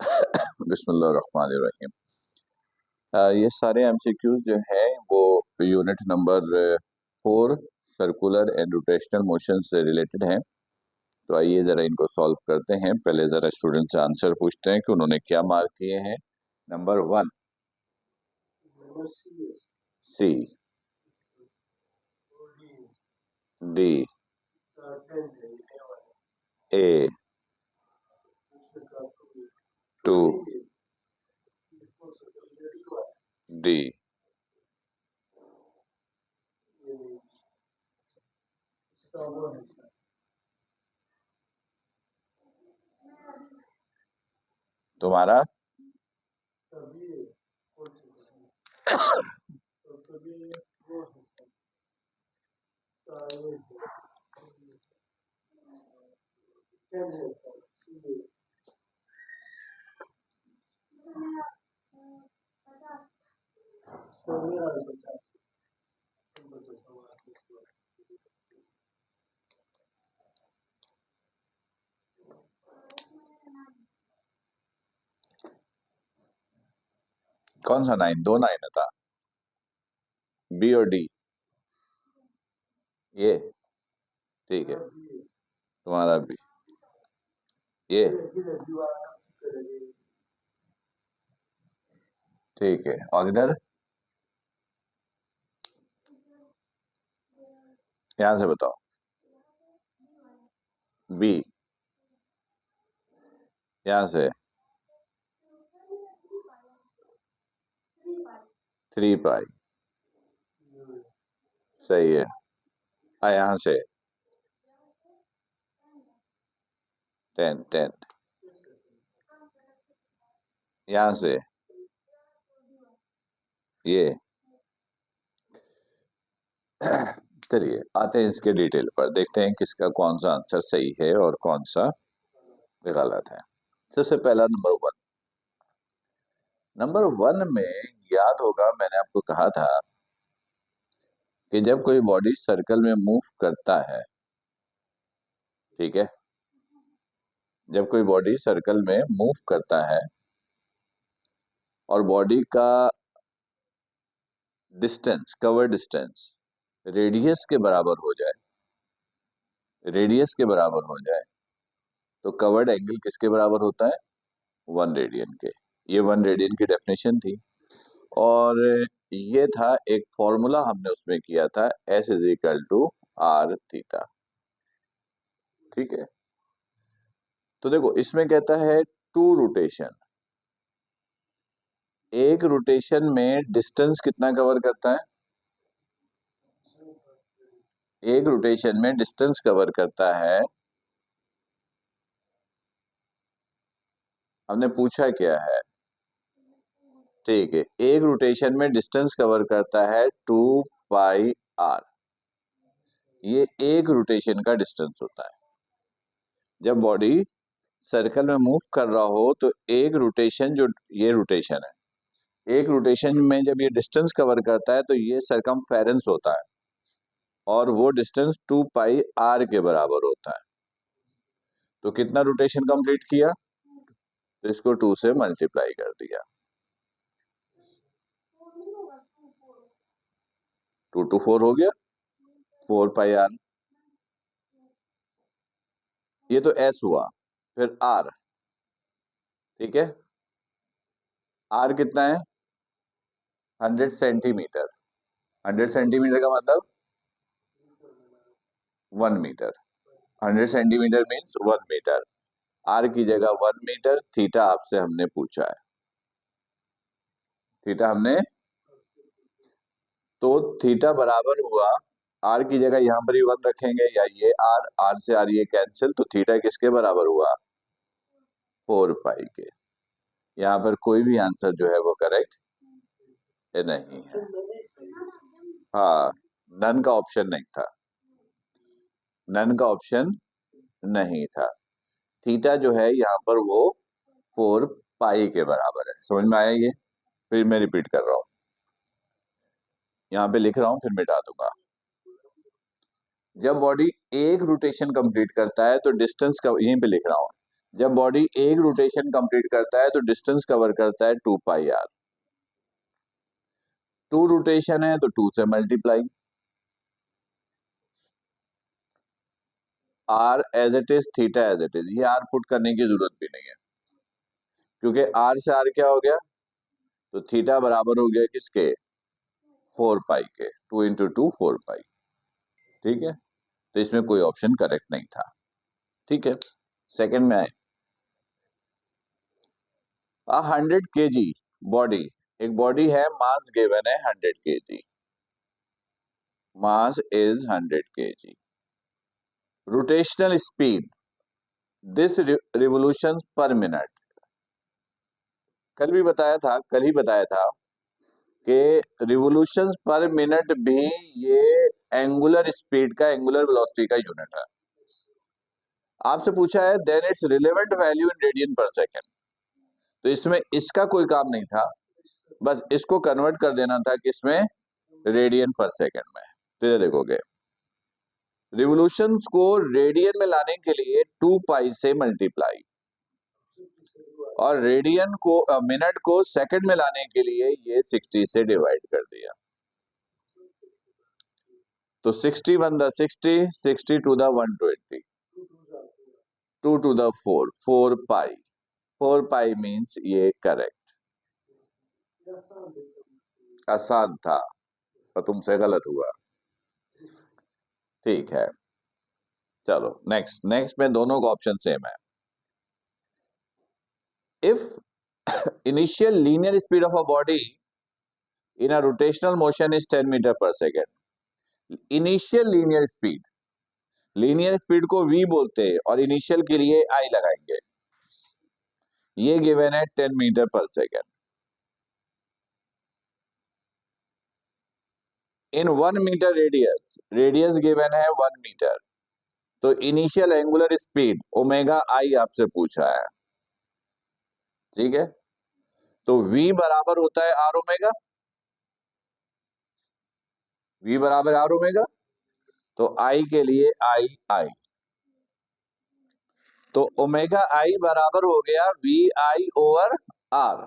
बिस्मिल्लाहिर्रहमानिर्रहीम। ये सारे एमसीक्यूज जो हैं वो unit number 4 circular and rotational motion से रिलेटेड हैं। तो आइए ज़रा इनको सॉल्व करते हैं। पहले ज़रा स्टूडेंट से आंसर पूछते हैं कि उन्होंने क्या मार्क किए हैं। नंबर 1 सी, डी, ए, 2, डी। तुम्हारा कौन सा 9? 2 9 था, बी और डी। ये ठीक है, तुम्हारा बी। ये ठीक है। और इधर यहां से बताओ। बी यहां से 3 पाई, सही है। यहां से 10 10, यहां से ये। चलिए आते हैं इसके डिटेल पर, देखते हैं किसका कौन सा आंसर सही है और कौन सा गलत है। सबसे पहला नंबर 1 में याद होगा मैंने आपको कहा था कि जब कोई बॉडी सर्कल में मूव करता है, ठीक है, जब कोई बॉडी सर्कल में मूव करता है और बॉडी का डिस्टेंस, कवर डिस्टेंस रेडियस के बराबर हो जाए, रेडियस के बराबर हो जाए, तो कवर्ड एंगल किसके बराबर होता है? 1 रेडियन के। ये 1 रेडियन की डेफिनेशन थी और ये था एक फॉर्मूला हमने उसमें किया था, S is equal to r theta. ठीक है, तो देखो इसमें कहता है 2 रोटेशन। एक रोटेशन में डिस्टेंस कितना कवर करता है? एक रोटेशन में डिस्टेंस कवर करता है, हमने पूछा क्या है? ठीक है, एक रोटेशन में डिस्टेंस कवर करता है 2 पाई आर। ये एक रोटेशन का डिस्टेंस होता है। जब बॉडी सर्कल में मूव कर रहा हो तो एक रोटेशन, जो ये रोटेशन है, एक रोटेशन में जब ये डिस्टेंस कवर करता है तो ये सरकमफेरेंस होता है और वो डिस्टेंस 2 पाई आर के बराबर होता है। तो कितना रोटेशन कंप्लीट किया? तो इसको 2 से मल्टीप्लाई कर दिया। 2 to 4 हो गया, 4 पाई आर। ये तो एस हुआ, फिर आर। ठीक है, आर कितना है? 100 सेंटीमीटर। 100 सेंटीमीटर का मतलब 1 metre. 100 centimetre means 1 metre. R की जगह 1 मीटर। थीटा आपसे हमने पूछा है, थीटा हमने, तो थीटा बराबर हुआ, आर की जगह यहां पर ही 1 रखेंगे, या ये आर, आर से आर ये कैंसिल, तो थीटा किसके बराबर हुआ? 4 पाई के। यहाँ पर कोई भी आंसर जो है वो करेक्ट नहीं है। हाँ, नन का ऑप्शन नहीं था, नन का ऑप्शन नहीं था। थीटा जो है यहाँ पर वो 4 पाई के बराबर है। समझ में आया ये? फिर मैं रिपीट कर रहा हूँ, यहाँ पे लिख रहा हूँ फिर मिटा दूंगा। जब बॉडी एक रोटेशन कंप्लीट करता है तो डिस्टेंस का, यहीं पे लिख रहा हूँ, जब बॉडी एक रोटेशन कंप्लीट करता है तो डिस्टेंस कवर करता है 2πr। 2 रोटेशन है तो 2 से multiply, r as it is, theta as it is, ये आर पुट करने की जरूरत भी नहीं है क्योंकि आर से आर क्या हो गया, तो थीटा बराबर हो गया किसके, 4π के, 2 इंटू 2 4π। ठीक है, तो इसमें कोई ऑप्शन करेक्ट नहीं था। ठीक है, सेकंड में आए, 100 kg बॉडी, एक बॉडी है, मास गिवन है 100 kg, mass is 100 kg, rotational speed this revolution per minute. कल ही बताया था कि रिवोल्यूशन पर मिनट भी ये एंगुलर स्पीड का, एंगुलर वेलोसिटी का यूनिट है। आपसे पूछा है then its relevant value in radian per second, तो इसमें इसका कोई काम नहीं था, बस इसको कन्वर्ट कर देना था किसमें, रेडियन पर सेकेंड में। तो ये देखोगे रिवोल्यूशन को रेडियन में लाने के लिए 2π से मल्टीप्लाई, और रेडियन को मिनट को सेकंड में लाने के लिए ये 60 से डिवाइड कर दिया। तो 60 1 the 60, 60 to the 120, 2 to the 4, 4π, 4π means ये करेक्ट। आसान था पर तुमसे गलत हुआ। ठीक है, चलो नेक्स्ट में दोनों का ऑप्शन सेम है। If initial linear speed of a body in a rotational motion is 10 metre per second, initial linear speed को v बोलते हैं और इनिशियल के लिए i लगाएंगे, ये गिवन है 10 मीटर पर सेकेंड। इन 1 मीटर रेडियस गिवन है 1 मीटर, तो इनिशियल एंगुलर स्पीड ओमेगा आई आपसे पूछा है। ठीक है, तो v बराबर होता है आर ओमेगा, v बराबर आर ओमेगा, तो i के लिए आई, तो ओमेगा आई बराबर हो गया वी आई ओवर आर,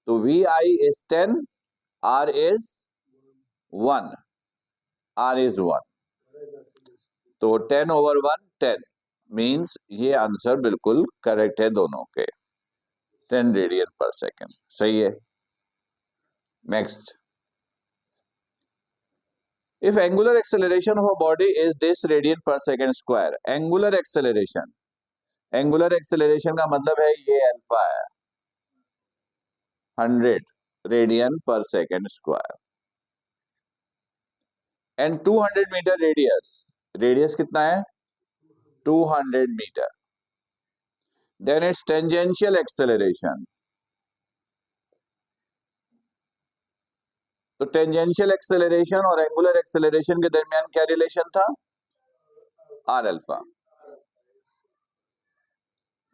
तो v i is 10, r is 1, r is 1, तो 10 ओवर 1 10 मीन्स ये आंसर बिल्कुल करेक्ट है दोनों के, 10 रेडियन पर सेकेंड सही है। Next, if angular acceleration of a body is this radian per second square, angular acceleration का मतलब है ये अल्फा है, 100 radian per second square, and 200 metre radius कितना है 200 metre, then its tangential acceleration, तो टेंजेंशियल एक्सेलरेशन और एंगुलर एक्सेलरेशन के दरमियान क्या रिलेशन था, आर अल्फा,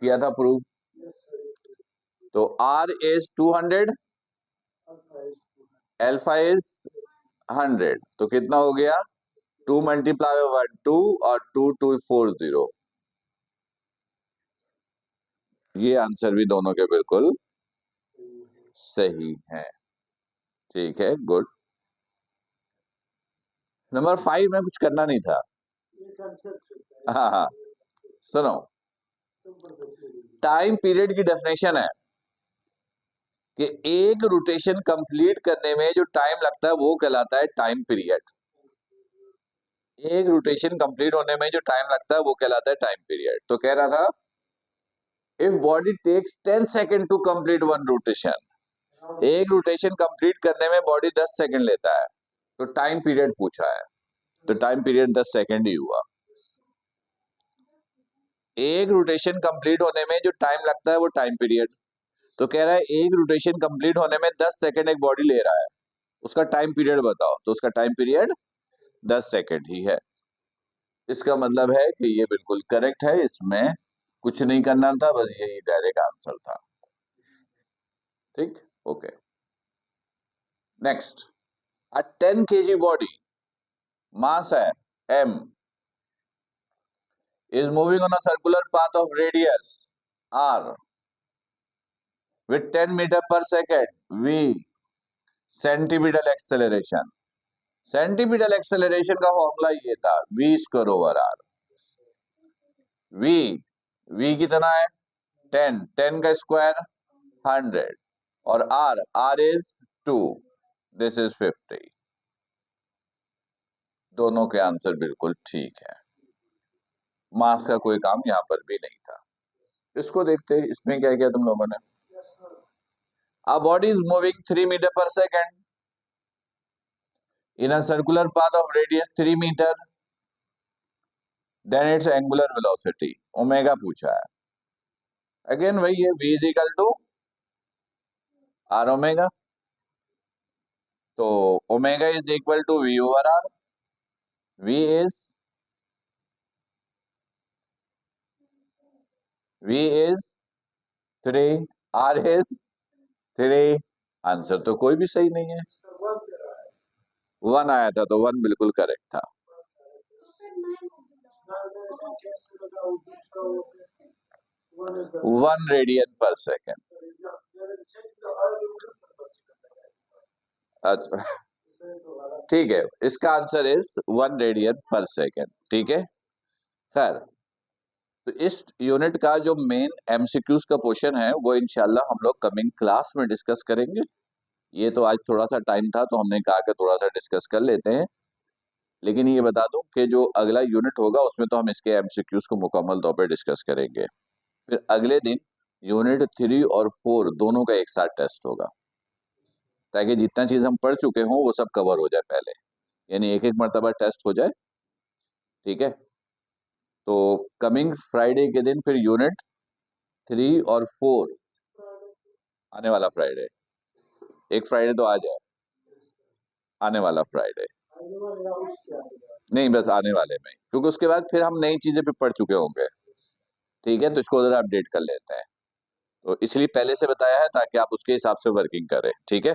किया था प्रूव, तो आर इज 200, अल्फा इज 100, तो कितना हो गया 2 मल्टीप्लाई 1 2 और 2 2 4 0, ये आंसर भी दोनों के बिल्कुल सही है। ठीक है, गुड। नंबर 5 में कुछ करना नहीं था, हाँ, सुनो, टाइम पीरियड की डेफिनेशन है कि एक रोटेशन कंप्लीट करने में जो टाइम लगता है वो कहलाता है टाइम पीरियड, एक रोटेशन कंप्लीट होने में जो टाइम लगता है वो कहलाता है टाइम पीरियड। तो कह रहा था if body takes 10 second to complete one rotation, एक रोटेशन कंप्लीट करने में बॉडी 10 सेकेंड लेता है, तो टाइम पीरियड पूछा है, तो टाइम पीरियड 10 सेकेंड ही हुआ। एक रोटेशन कंप्लीट होने में जो टाइम लगता है वो टाइम पीरियड, तो कह रहा है एक रोटेशन कंप्लीट होने में 10 सेकेंड एक बॉडी ले रहा है, उसका टाइम पीरियड बताओ, तो उसका टाइम पीरियड 10 सेकेंड ही है। इसका मतलब है कि ये बिल्कुल करेक्ट है, इसमें कुछ नहीं करना था, बस यही डायरेक्ट आंसर था। ठीक, ओके। नेक्स्ट, अ 10 kg बॉडी, मास है m, is moving on a circular path of radius r with 10 meter per second, v centimetre acceleration. Centimetre acceleration का फॉर्मूला ये था v square over r। v कितना है 10, 10 का square 100 और r इज 2, दिस इज 50। दोनों के आंसर बिल्कुल ठीक है। मास का कोई काम यहां पर भी नहीं था। इसको देखते हैं, इसमें क्या किया तुम लोगों ने। A body is moving 3 meter per second in a circular path of radius 3 meter, then its angular velocity omega पूछा है। अगेन वही है, v is equal to r omega, तो omega is equal to v over r. v is 3, r is 3। Answer तो कोई भी सही नहीं है। 1 आया था तो 1 बिल्कुल करेक्ट था। One radian per second. अच्छा ठीक है, इसका answer is 1 radian per second. ठीक है खैर, तो इस यूनिट का जो मेन एमसीक्यूज का पोर्शन है वो इंशाल्लाह हम लोग कमिंग क्लास में डिस्कस करेंगे। ये तो आज थोड़ा सा टाइम था तो हमने कहा कि थोड़ा सा डिस्कस कर लेते हैं, लेकिन ये बता दूं कि जो अगला यूनिट होगा उसमें तो हम इसके एमसीक्यूज को मुकम्मल तौर पर डिस्कस करेंगे। फिर अगले दिन यूनिट 3 और 4 दोनों का एक साथ टेस्ट होगा, ताकि जितना चीज हम पढ़ चुके हों वो सब कवर हो जाए पहले, यानी एक एक मरतबा टेस्ट हो जाए। ठीक है, तो कमिंग फ्राइडे के दिन फिर यूनिट 3 और 4, आने वाला फ्राइडे, एक फ्राइडे तो आ जाए, आने वाला फ्राइडे नहीं, बस आने वाले में, क्योंकि उसके बाद फिर हम नई चीजें भी पढ़ चुके होंगे। ठीक है, तो इसको जरा अपडेट कर लेते हैं, तो इसलिए पहले से बताया है ताकि आप उसके हिसाब से वर्किंग करें। ठीक है।